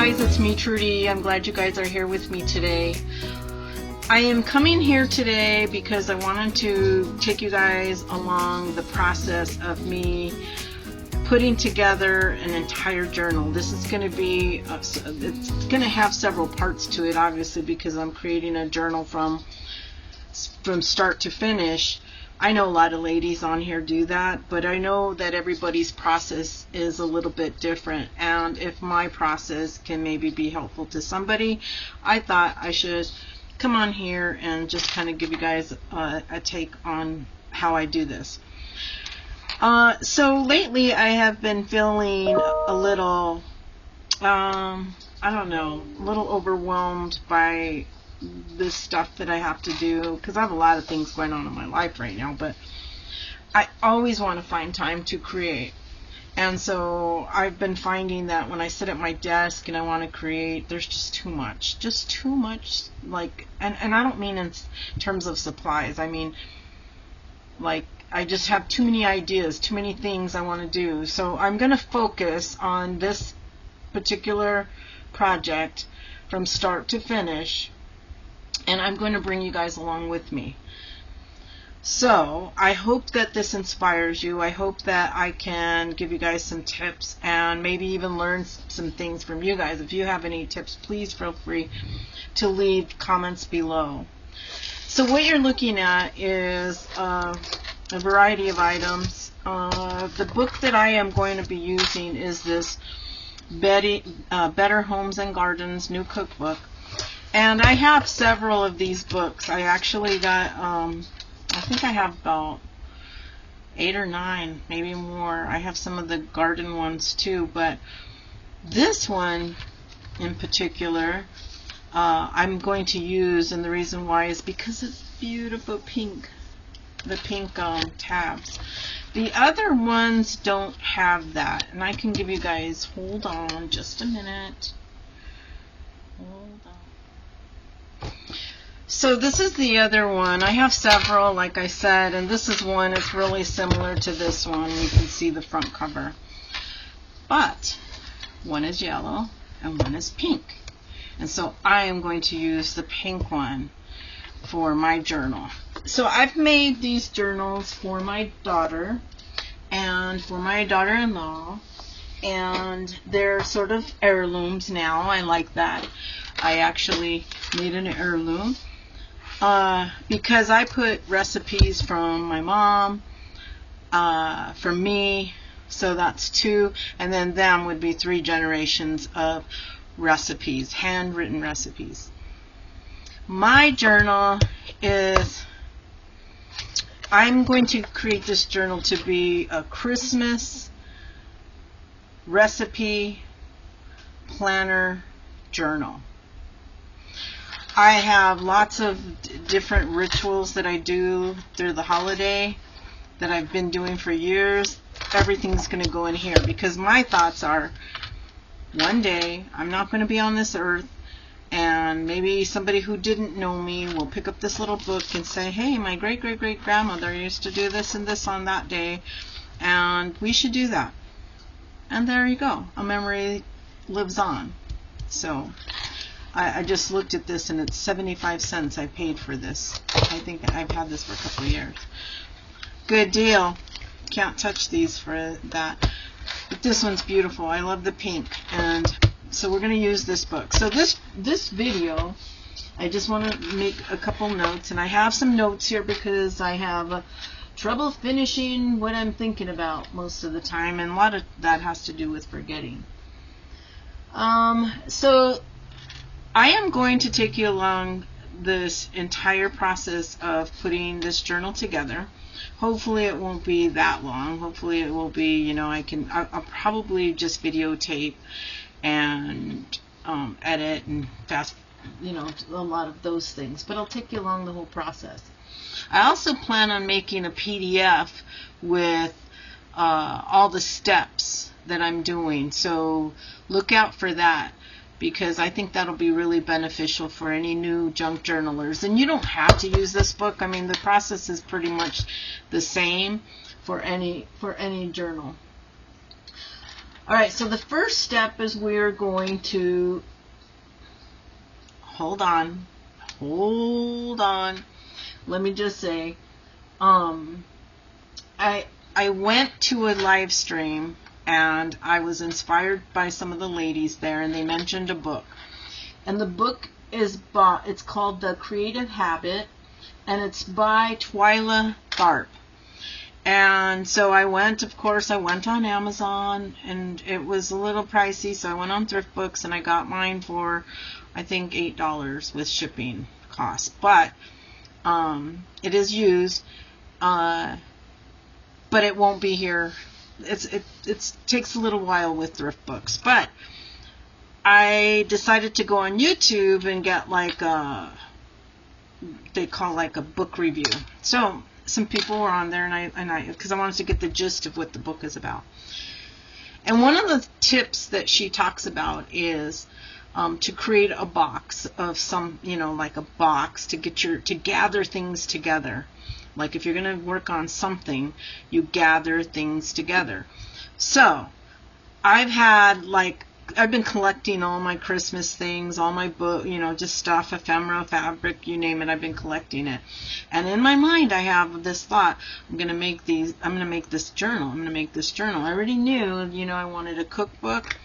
guys, it's me, Trudy. I'm glad you guys are here with me today. I am coming here today because I wanted to take you guys along the process of me putting together an entire journal. This is going to be, it's going to have several parts to it, obviously, because I'm creating a journal from start to finish. I know a lot of ladies on here do that, but I know that everybody's process is a little bit different, and if my process can maybe be helpful to somebody, I thought I should come on here and just kind of give you guys a take on how I do this. So lately I have been feeling a little, I don't know, a little overwhelmed by this stuff that I have to do, because I have a lot of things going on in my life right now, but I always want to find time to create. And so I've been finding that when I sit at my desk and I want to create, there's just too much, like, and I don't mean in terms of supplies, I mean like I just have too many ideas, too many things I want to do. So I'm going to focus on this particular project from start to finish, and I'm going to bring you guys along with me. So I hope that this inspires you. I hope that I can give you guys some tips and maybe even learn some things from you guys. If you have any tips, please feel free to leave comments below. So what you're looking at is a variety of items. The book that I am going to be using is this Better Homes and Gardens new cookbook. And I have several of these books. I actually got, I think I have about 8 or 9, maybe more. I have some of the garden ones too, but this one in particular, I'm going to use, and the reason why is because it's beautiful pink, the pink tabs. The other ones don't have that, and I can give you guys, hold on just a minute. Hold on. So this is the other one. I have several, like I said, and this is one. It's really similar to this one. You can see the front cover. But one is yellow and one is pink. And so I am going to use the pink one for my journal. So I've made these journals for my daughter and for my daughter-in-law, and they're sort of heirlooms now. I like that. I actually made an heirloom because I put recipes from my mom, from me, so that's 2, and then them would be 3 generations of recipes, handwritten recipes. My journal is, I'm going to create this journal to be a Christmas recipe planner journal. I have lots of different rituals that I do through the holiday that I've been doing for years. Everything's going to go in here because my thoughts are, one day I'm not going to be on this earth, and maybe somebody who didn't know me will pick up this little book and say, hey, my great-great-great-grandmother used to do this and this on that day, and we should do that. And there you go. A memory lives on. So I just looked at this, and it's 75 cents I paid for this. I think I've had this for a couple of years. Good deal. Can't touch these for that. But this one's beautiful. I love the pink. And so we're going to use this book. So this video, I just want to make a couple notes. And I have some notes here because I have trouble finishing what I'm thinking about most of the time. And a lot of that has to do with forgetting. So I am going to take you along this entire process of putting this journal together. Hopefully it won't be that long. Hopefully it will be, you know, I'll probably just videotape and edit and fast, you know, a lot of those things. But I'll take you along the whole process. I also plan on making a PDF with all the steps that I'm doing. So look out for that, because I think that'll be really beneficial for any new junk journalers. And you don't have to use this book. I mean, the process is pretty much the same for any journal. Alright, so the first step is we're going to, hold on, let me just say, I went to a live stream and I was inspired by some of the ladies there, and they mentioned a book. And the book is it's called The Creative Habit, and it's by Twyla Tharp. And so I went on Amazon, and it was a little pricey, so I went on Thrift Books, and I got mine for, I think, $8 with shipping costs. But it is used, but it won't be here. It takes a little while with Thrift Books. But I decided to go on YouTube and get like they call like a book review. So some people were on there, and I because I wanted to get the gist of what the book is about. And one of the tips that she talks about is to create a box of some, like a box to gather things together. Like if you're going to work on something, you gather things together. So I've been collecting all my Christmas things, all my book, just stuff, ephemera, fabric, you name it, I've been collecting it. And in my mind, I have this thought, I'm going to make this journal. I already knew, I wanted a cookbook.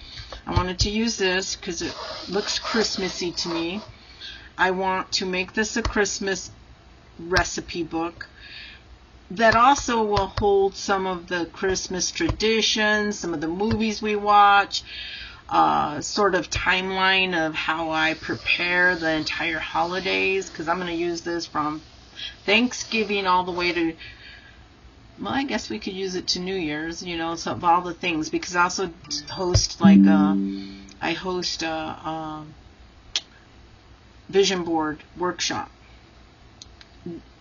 I wanted to use this because it looks Christmassy to me. I want to make this a Christmas recipe book that also will hold some of the Christmas traditions, some of the movies we watch, sort of timeline of how I prepare the entire holidays, because I'm going to use this from Thanksgiving all the way to, well, I guess we could use it to New Year's, so of all the things, because I also host a vision board workshop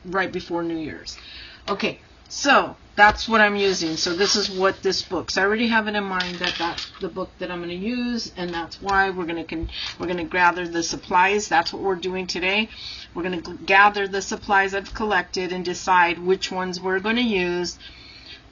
right before New Year's. Okay, so that's what I'm using. So this is what this book. So I already have it in mind that that's the book that I'm going to use, and that's why we're going to gather the supplies. That's what we're doing today. We're going to gather the supplies I've collected and decide which ones we're going to use.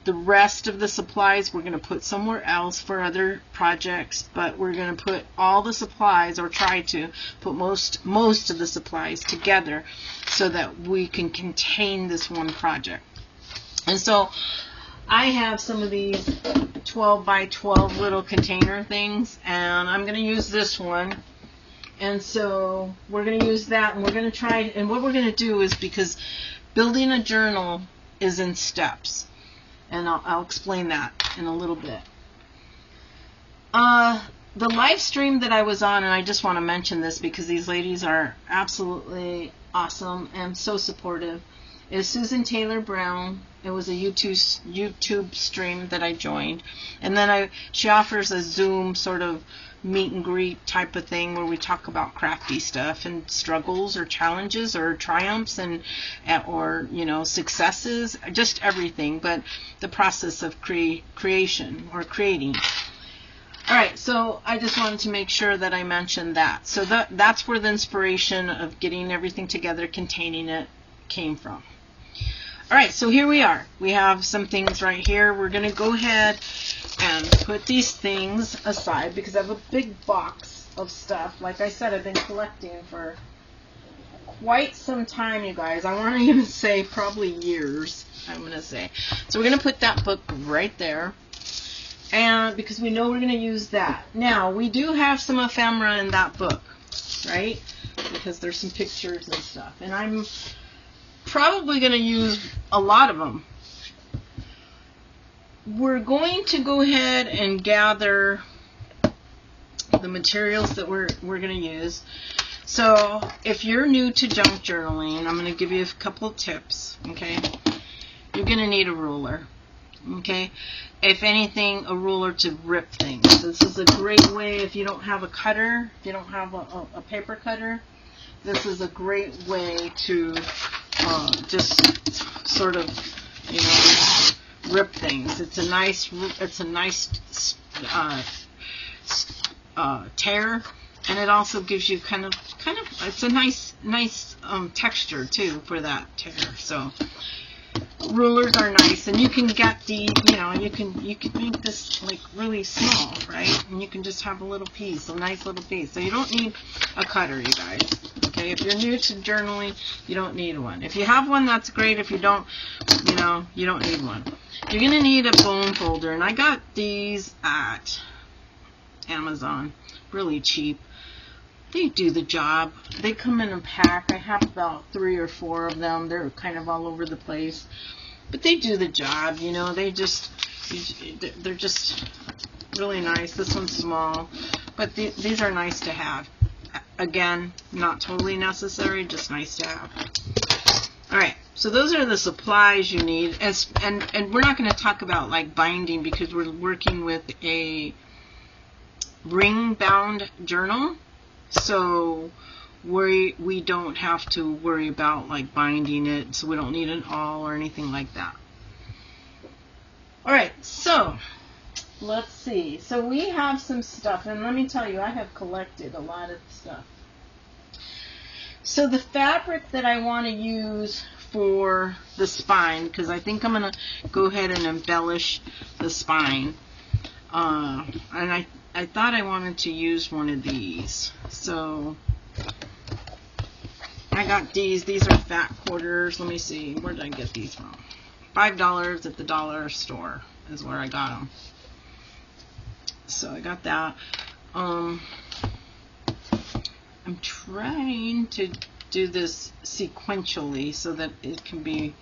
The rest of the supplies we're going to put somewhere else for other projects, but we're going to put all the supplies, or try to put most of the supplies together so that we can contain this one project. And so I have some of these 12 by 12 little container things, and I'm going to use this one. And so we're going to use that, and we're going to try, and what we're going to do is, because building a journal is in steps, and I'll explain that in a little bit. The live stream that I was on, and I just want to mention this because these ladies are absolutely awesome and so supportive, is Susan Taylor Brown. It was a YouTube stream that I joined, and then she offers a Zoom sort of meet and greet type of thing where we talk about crafty stuff and struggles or challenges or triumphs or successes, just everything, but the process of creation or creating. All right, so I just wanted to make sure that I mentioned that. So that's where the inspiration of getting everything together, containing it, came from. All right, so here we are. We have some things right here. We're going to go ahead and put these things aside because I have a big box of stuff. Like I said, I've been collecting for quite some time, you guys. I want to even say probably years, I'm going to say. So we're going to put that book right there, and because we know we're going to use that. Now, we do have some ephemera in that book, right? Because there's some pictures and stuff, and I'm probably going to use a lot of them. We're going to go ahead and gather the materials that we're going to use. So if you're new to junk journaling, I'm going to give you a couple of tips. Okay, you're going to need a ruler. Okay, if anything, a ruler to rip things. This is a great way if you don't have a cutter, if you don't have a paper cutter. This is a great way to just sort of, rip things. It's a nice tear, and it also gives you kind of it's a nice texture too for that tear. So rulers are nice, and you can get the, you know, you can make this like really small, right? And you can just have a little piece, a nice little piece. So you don't need a cutter, you guys. Okay, if you're new to journaling, you don't need one. If you have one, that's great. If you don't, you know, you don't need one. You're gonna need a bone folder, and I got these at Amazon, really cheap. They do the job. They come in a pack. I have about 3 or 4 of them. They're kind of all over the place, but they do the job. You know, they're just really nice. This one's small, but these are nice to have. Again, not totally necessary, just nice to have. All right, so those are the supplies you need. And we're not going to talk about like binding because we're working with a ring bound journal. So we don't have to worry about like binding it, so we don't need an awl or anything like that. All right, so let's see. So we have some stuff, and let me tell you, I have collected a lot of stuff. So the fabric that I want to use for the spine, because I think I'm going to go ahead and embellish the spine, and I thought I wanted to use one of these. So I got these. These are fat quarters. Let me see. Where did I get these from? $5 at the dollar store is where I got them. So I got that. I'm trying to do this sequentially so that it can be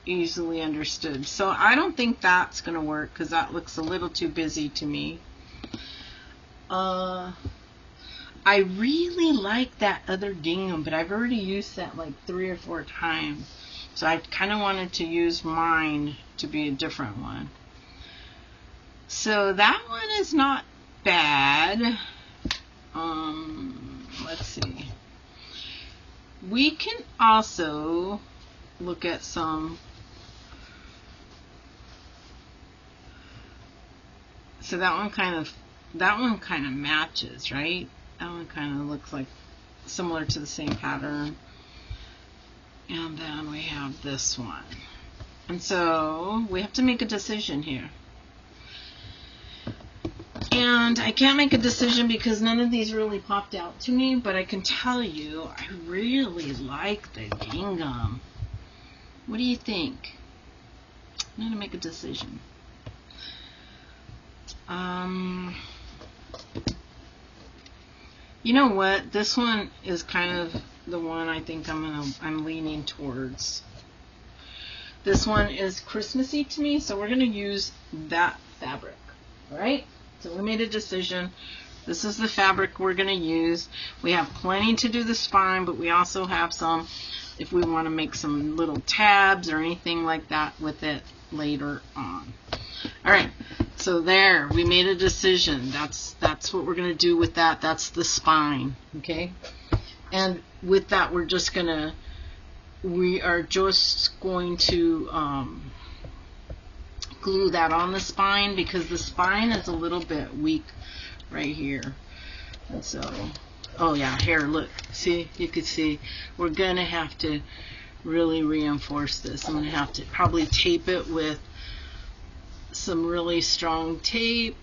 easily understood. So I don't think that's going to work because that looks a little too busy to me. I really like that other gingham, but I've already used that like 3 or 4 times. So I kind of wanted to use mine to be a different one. So that one is not bad. Let's see. We can also look at some. So that one kind of matches, right? That one kind of looks like similar to the same pattern. And then we have this one. And so we have to make a decision here. And I can't make a decision because none of these really popped out to me, but I can tell you I really like the gingham. What do you think? I'm going to make a decision. You know what? This one is kind of the one I think I'm leaning towards. This one is Christmassy to me, so we're going to use that fabric. All right? So we made a decision. This is the fabric we're going to use. We have plenty to do the spine, but we also have some if we want to make some little tabs or anything like that with it later on. All right. So there, we made a decision. That's what we're going to do with that. That's the spine, okay? And with that, we are just going to glue that on the spine because the spine is a little bit weak right here. And so, oh yeah, here, look. See, you can see we're going to have to really reinforce this. I'm going to have to probably tape it with some really strong tape.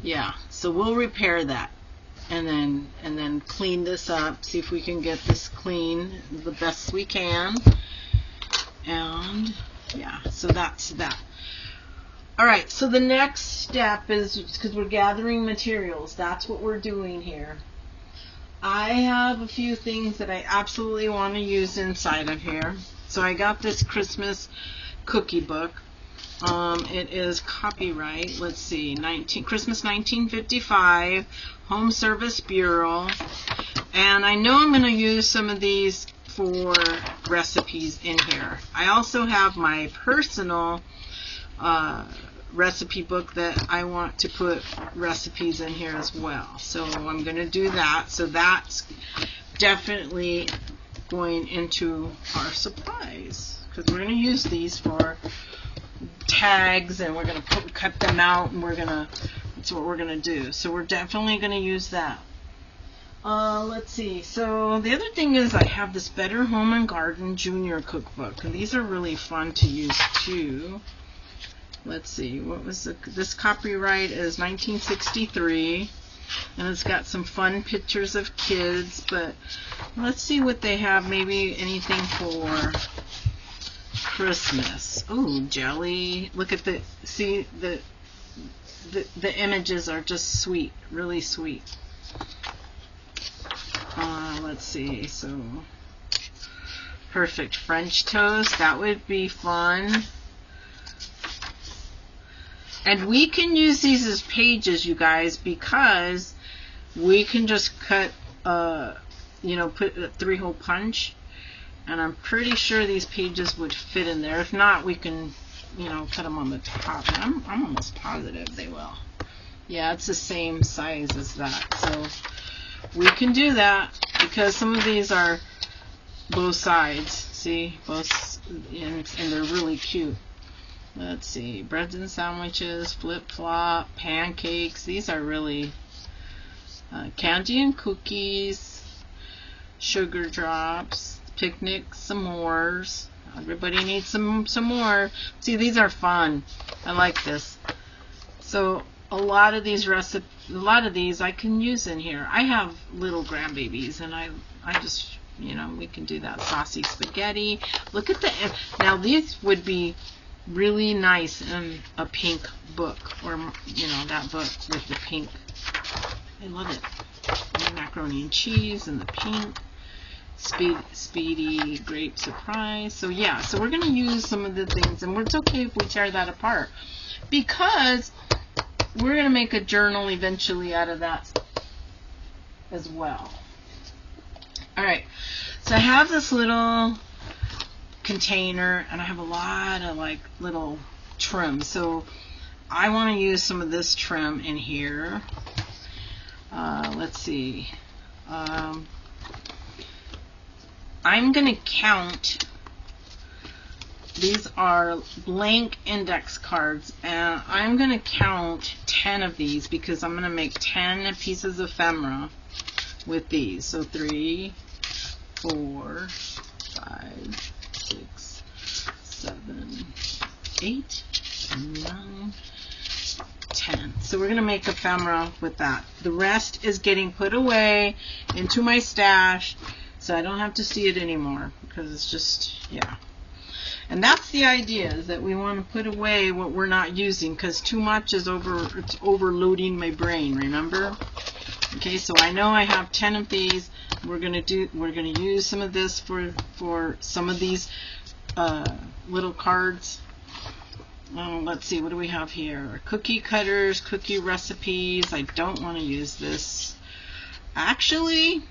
Yeah, so we'll repair that and then clean this up, see if we can get this clean the best we can. And yeah, so that's that. All right, so the next step is, because we're gathering materials, that's what we're doing here. I have a few things that I absolutely want to use inside of here. So I got this Christmas cookie book. It is copyright, let's see, Christmas 1955, Home Service Bureau. And I know I'm going to use some of these for recipes in here. I also have my personal recipe book that I want to put recipes in here as well. So I'm going to do that. So that's definitely going into our supplies because we're going to use these for tags, and we're going to cut them out, and that's what we're going to do. So we're definitely going to use that. Let's see. So the other thing is I have this Better Home and Garden Junior Cookbook, and these are really fun to use too. Let's see. What was this copyright is 1963, and it's got some fun pictures of kids. But let's see what they have. Maybe anything for Christmas. Ooh, jelly. Look at the the images are just sweet, really sweet. Let's see, so perfect French toast, that would be fun. And we can use these as pages, you guys, because we can just cut, you know, put a 3-hole punch, and I'm pretty sure these pages would fit in there. If not, we can, you know, cut them on the top. I'm almost positive they will. Yeah, it's the same size as that, so we can do that because some of these are both sides. See, both, and they're really cute. Let's see, breads and sandwiches, flip-flop, pancakes. These are really candy and cookies, sugar drops, picnic, s'mores. Everybody needs some more. See, these are fun. I like this. So a lot of these I can use in here. I have little grandbabies, and I just, you know, we can do that. Saucy spaghetti. Look at now these would be really nice in a pink book, or, you know, that book with the pink. I love it. And macaroni and cheese and the pink. Speedy grape surprise. So yeah, so we're going to use some of the things, and it's okay if we tear that apart, because we're going to make a journal eventually out of that as well. Alright, so I have this little container, and I have a lot of like little trim, so I want to use some of this trim in here. Let's see, I'm going to count. These are blank index cards, and I'm going to count 10 of these because I'm going to make 10 pieces of ephemera with these. So 3, 4, 5, 6, 7, 8, 9, 10. So we're going to make ephemera with that. The rest is getting put away into my stash, so I don't have to see it anymore, because it's just, yeah. And that's the idea, is that we want to put away what we're not using, because too much is it's overloading my brain, remember? Okay, so I know I have 10 of these. We're going to use some of this for some of these little cards. Let's see, what do we have here? Cookie cutters, cookie recipes. I don't want to use this. Actually,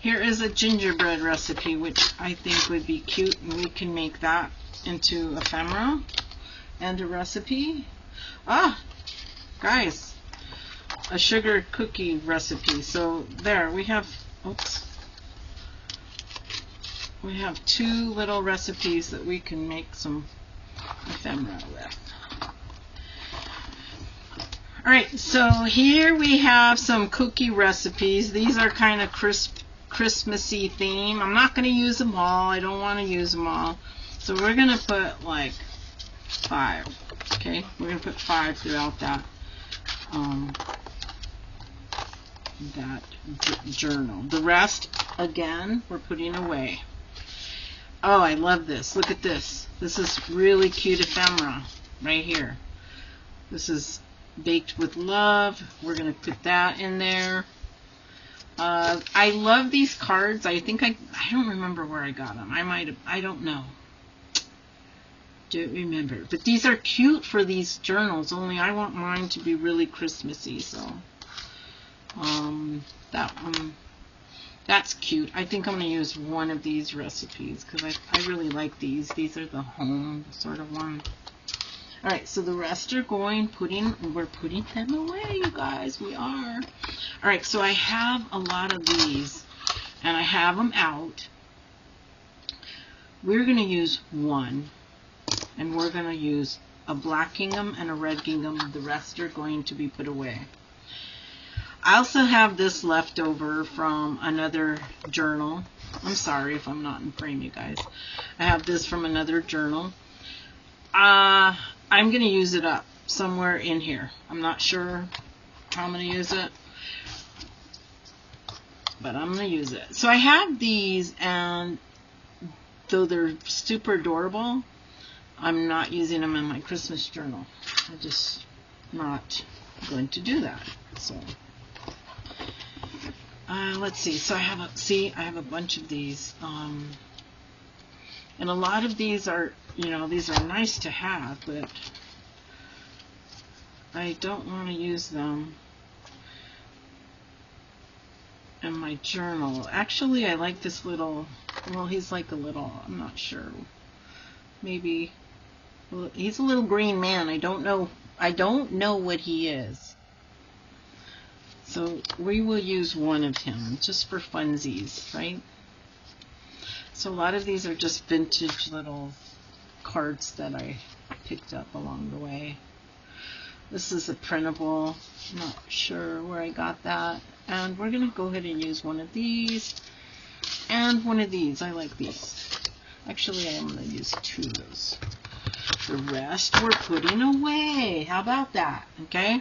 here is a gingerbread recipe, which I think would be cute, and we can make that into ephemera and a recipe. Ah, guys, a sugar cookie recipe. So there, we have, oops, we have 2 little recipes that we can make some ephemera with. Alright, so here we have some cookie recipes. These are kind of Christmassy theme. I'm not going to use them all. I don't want to use them all. So we're going to put like 5. Okay, we're going to put 5 throughout that journal. The rest, again, we're putting away. Oh, I love this. Look at this. This is really cute ephemera right here. This is baked with love. We're going to put that in there. I love these cards. I think I don't remember where I got them. I don't know. Don't remember. But these are cute for these journals, only I want mine to be really Christmassy, so that one, that's cute. I think I'm going to use one of these recipes because I really like these. These are the home sort of one. Alright, so the rest are we're putting them away, you guys. We are. Alright, so I have a lot of these, and I have them out. We're going to use one, and we're going to use a black gingham and a red gingham. The rest are going to be put away. I also have this left over from another journal. I'm sorry if I'm not in frame, you guys. I have this from another journal. I'm going to use it up somewhere in here. I'm not sure how I'm going to use it, but I'm going to use it. So I have these, and though they're super adorable, I'm not using them in my Christmas journal. I'm just not going to do that. So let's see. So I have a bunch of these, and a lot of these are, these are nice to have, but I don't want to use them in my journal. Actually, I like this little, well, he's like a little, I'm not sure, maybe, well, he's a little green man. I don't know what he is. So we will use one of him just for funsies, right? So a lot of these are just vintage little cards that I picked up along the way. This is a printable. I'm not sure where I got that. And we're going to go ahead and use one of these and one of these. I like these. Actually, I am going to use two of those. The rest we're putting away. How about that? Okay?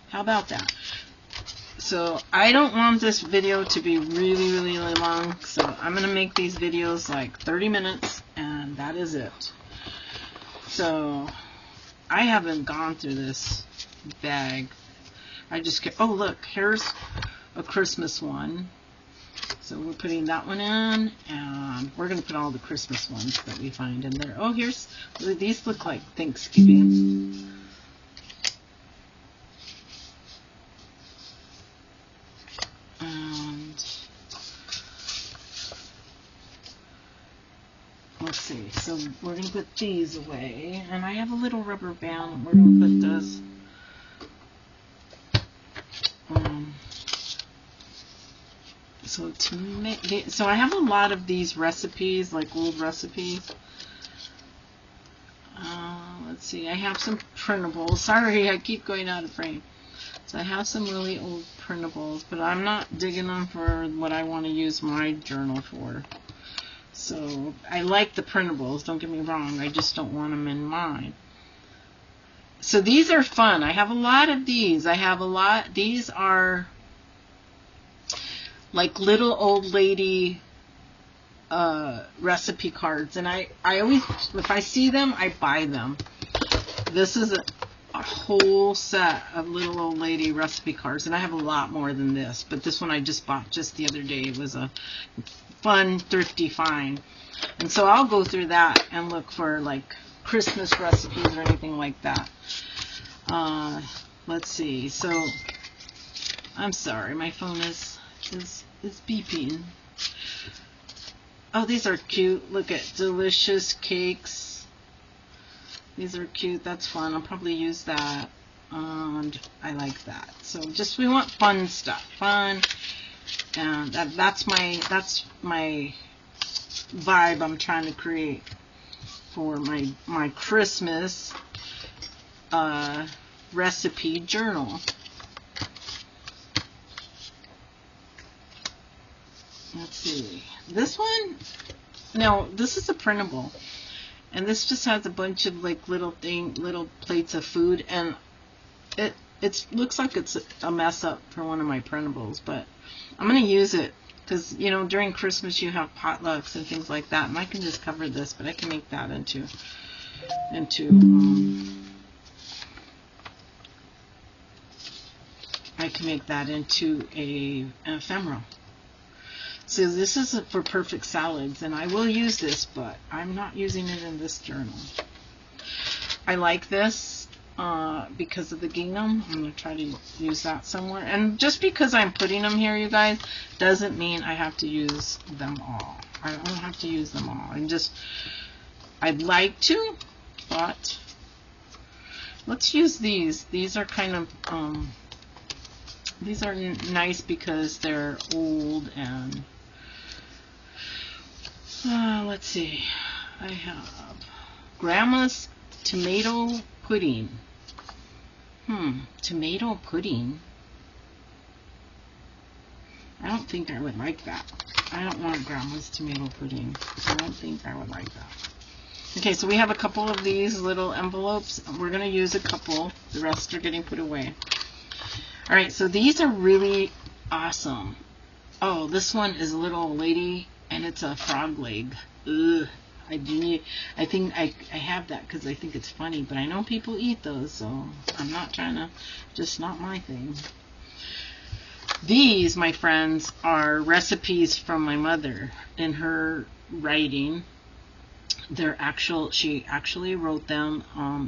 How about that? So I don't want this video to be really, really long. So I'm going to make these videos like 30 minutes, and that is it. So I haven't gone through this bag. I just get, oh look, here's a Christmas one. So we're putting that one in, and we're going to put all the Christmas ones that we find in there. Oh, these look like Thanksgiving. And let's see, so we're going to put these away, and I have a little rubber band, and we're going to put this. So I have a lot of these recipes, like old recipes. Let's see, I have some printables. Sorry, I keep going out of frame. So I have some really old printables, but I'm not digging them for what I want to use my journal for. So I like the printables, don't get me wrong, I just don't want them in mine. So these are fun. I have a lot of these. These are like little old lady recipe cards, and I always, if I see them, I buy them. This is a whole set of little old lady recipe cards, and I have a lot more than this, but this one I just bought just the other day. It was a fun, thrifty find, and so I'll go through that and look for like Christmas recipes or anything like that. Let's see. So I'm sorry, my phone is beeping. Oh, these are cute. Look at delicious cakes. These are cute. That's fun. I'll probably use that. And I like that. So just, we want fun stuff. Fun. And that's my vibe I'm trying to create for my Christmas recipe journal. Let's see. This one, no, this is a printable, and this just has a bunch of like little plates of food, and it looks like it's a mess up for one of my printables, but I'm gonna use it because during Christmas you have potlucks and things like that, and I can just cover this, but I can make that into an ephemera. So this is for perfect salads, and I will use this, but I'm not using it in this journal. I like this because of the gingham. I'm going to try to use that somewhere. And just because I'm putting them here, you guys, doesn't mean I have to use them all. I don't have to use them all. I'd like to, but let's use these. These are kind of, these are nice because they're old and let's see. I have Grandma's tomato pudding. Tomato pudding. don't think I would like that. I don't want Grandma's tomato pudding. I don't think I would like that. Okay, so we have a couple of these little envelopes. We're going to use a couple. The rest are getting put away. All right, so these are really awesome. Oh, this one is a little lady, and it's a frog leg. Ugh. I think I have that because I think it's funny, but I know people eat those, so I'm not trying to, just not my thing. These, my friends, are recipes from my mother in her writing. She actually wrote them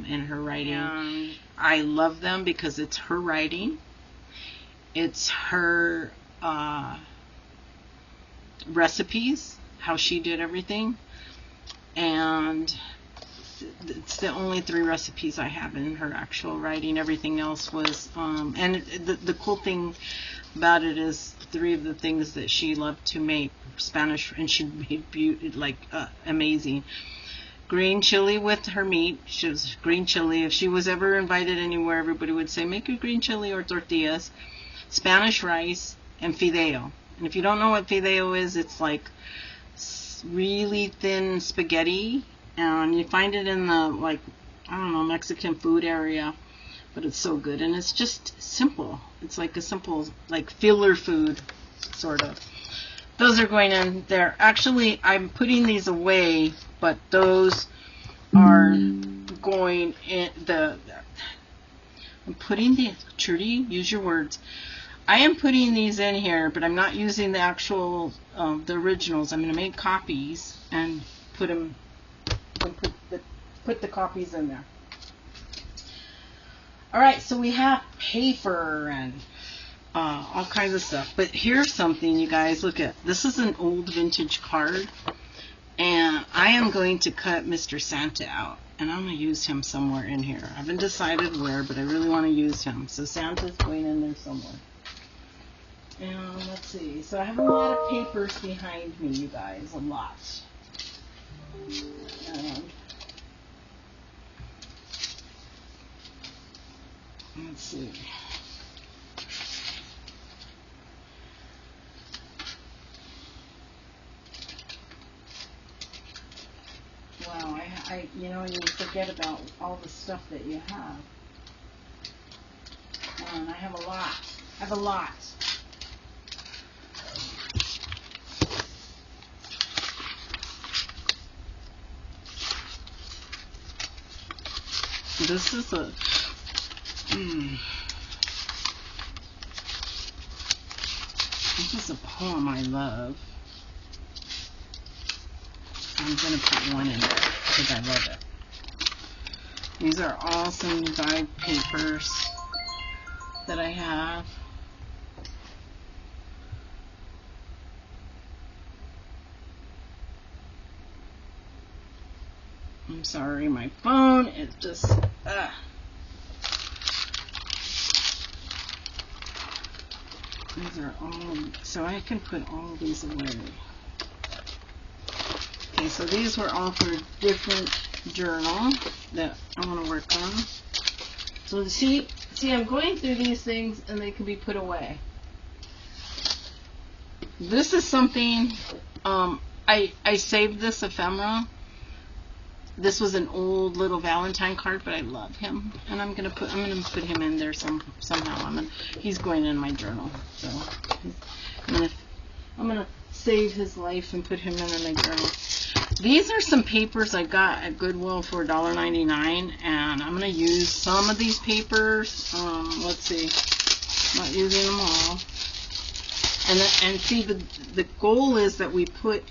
in her writing. I love them because it's her writing. It's her recipes, how she did everything. And it's the only 3 recipes I have in her actual writing. Everything else was, and the cool thing about it is 3 of the things that she loved to make Spanish, and she made amazing. Green chili with her meat. She was green chili. If she was ever invited anywhere, everybody would say, make a green chili or tortillas. Spanish rice and fideo. And if you don't know what fideo is, it's like really thin spaghetti, and you find it in the Mexican food area, but it's so good, and it's just simple. It's like a simple filler food, sort of. Those are going in there. Actually, I'm putting these away, but those are going in I'm putting the Trudy, use your words. I am putting these in here, but I'm not using the actual, the originals. I'm going to make copies and put the copies in there. All right, so we have paper and all kinds of stuff. But here's something, you guys. Look at this. Is an old vintage card, and I am going to cut Mr. Santa out, and I'm going to use him somewhere in here. I haven't decided where, but I really want to use him. So Santa's going in there somewhere. And let's see. So I have a lot of papers behind me, you guys. A lot. Let's see. Wow, you forget about all the stuff that you have. And I have a lot. I have a lot. This is this is a poem I love. I'm going to put one in there because I love it. These are all some dyed papers that I have. I'm sorry, my phone is just, These are all, so I can put all these away. Okay, so these were all for a different journal that I want to work on. So see, I'm going through these things and they can be put away. This is something, I saved this ephemera. This was an old little Valentine card, but I love him, and I'm gonna put him in there somehow. He's going in my journal, so I'm gonna save his life and put him in my journal. These are some papers I got at Goodwill for $1.99, and I'm gonna use some of these papers. Let's see, I'm not using them all. And see, the goal is that we put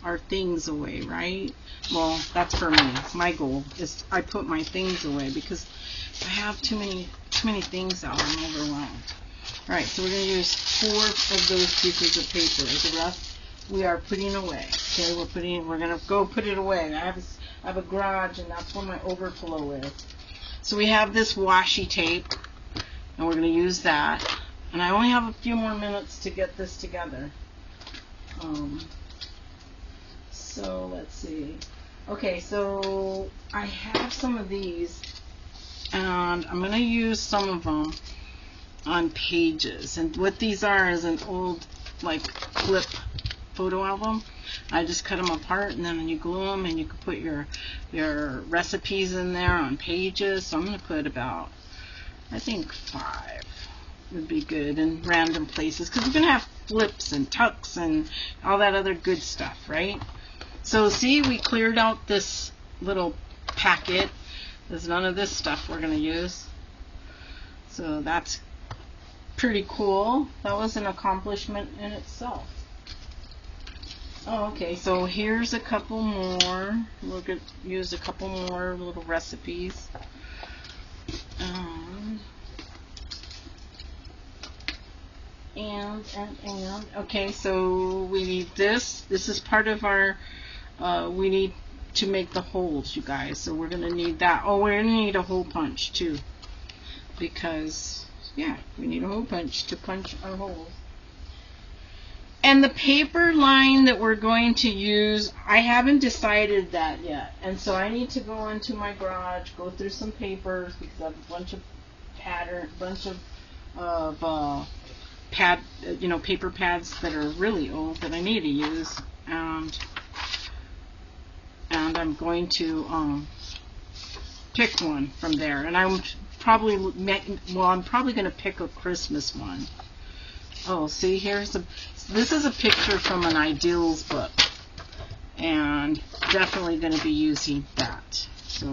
our things away, right? Well, that's for me. My goal is I put my things away because I have too many things out. I'm overwhelmed. All right, so we're going to use 4 of those pieces of paper. The rest we are putting away. Okay, we're going to go put it away. I have a garage, and that's where my overflow is. So we have this washi tape, and we're going to use that. And I only have a few more minutes to get this together. So let's see. Okay, so I have some of these, and I'm going to use some of them on pages. And what these are is an old like flip photo album. I just cut them apart, and then you glue them, and you can put your recipes in there on pages. So I'm going to put about, I think 5 would be good in random places, because we're going to have flips and tucks and all that other good stuff, right? So see, we cleared out this little packet. There's none of this stuff we're going to use. So that's pretty cool. That was an accomplishment in itself. Oh, okay, so here's a couple more. We'll use a couple more little recipes. And okay, so we need this. This is part of our, we need to make the holes, you guys. So we're going to need that. Oh, we're going to need a hole punch too. Because, yeah, we need a hole punch to punch our holes. And the paper line that we're going to use, I haven't decided that yet. And so I need to go into my garage, go through some papers, because I have a bunch of paper pads that are really old that I need to use. And I'm going to pick one from there. And I'm probably going to pick a Christmas one. Oh, see, this is a picture from an Ideals book, and definitely going to be using that. So,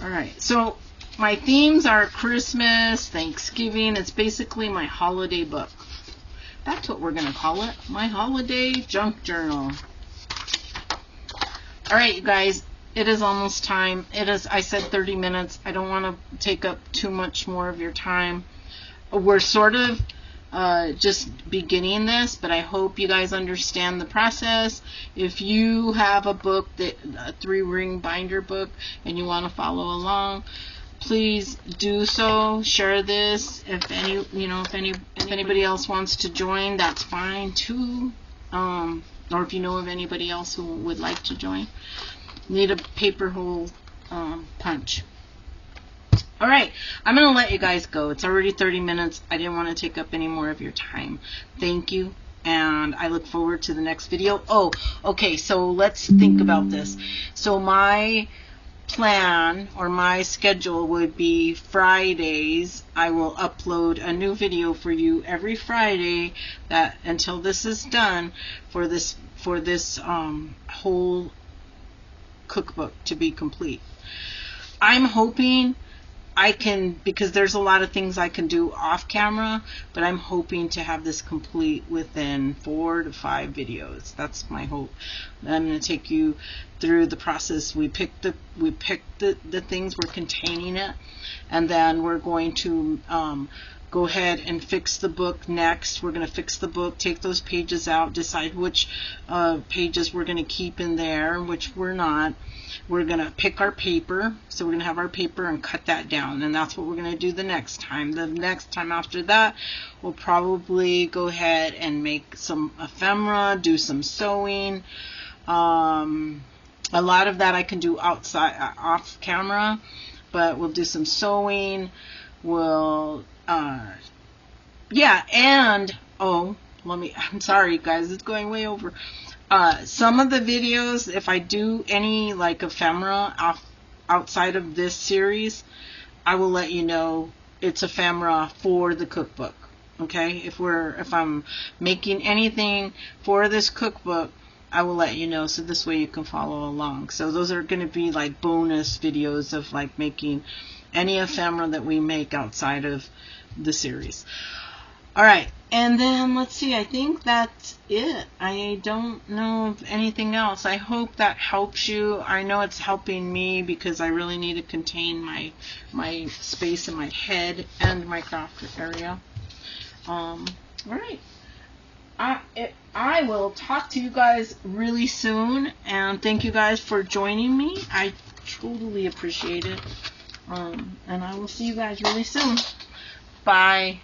all right. So my themes are Christmas, Thanksgiving. It's basically my holiday book. That's what we're going to call it, my holiday junk journal. All right, you guys. It is almost time. I said 30 minutes. I don't want to take up too much more of your time. We're sort of just beginning this, but I hope you guys understand the process. If you have a book, a 3-ring binder book, and you want to follow along, please do so. Share this. If anybody else wants to join, that's fine too. Or if you know of anybody else who would like to join, need a paper hole punch. All right, I'm going to let you guys go. It's already 30 minutes. I didn't want to take up any more of your time. Thank you, and I look forward to the next video. Oh, okay, so let's think about this. So my plan or my schedule would be Fridays. I will upload a new video for you every Friday until this is done for this whole cookbook to be complete. I'm hoping I can, because there's a lot of things I can do off camera, but I'm hoping to have this complete within 4 to 5 videos. That's my hope. I'm going to take you through the process. We picked the things we're containing it, and then we're going to go ahead and fix the book next. We're going to fix the book, take those pages out, decide which pages we're going to keep in there, which we're not. We're going to pick our paper, so we're going to have our paper and cut that down, and that's what we're going to do the next time. The next time after that, we'll probably go ahead and make some ephemera, do some sewing. A lot of that I can do off camera, but we'll do some sewing. We'll, yeah, and, I'm sorry, guys, it's going way over. Some of the videos, if I do any like ephemera outside of this series, I will let you know it's ephemera for the cookbook. Okay, if I'm making anything for this cookbook, I will let you know, so this way you can follow along. So those are going to be like bonus videos of like making any ephemera that we make outside of the series. All right, and then let's see, I think that's it. I don't know of anything else. I hope that helps you. I know it's helping me because I really need to contain my space in my head and my craft area. All right. I will talk to you guys really soon, and thank you guys for joining me. I totally appreciate it. And I will see you guys really soon. Bye.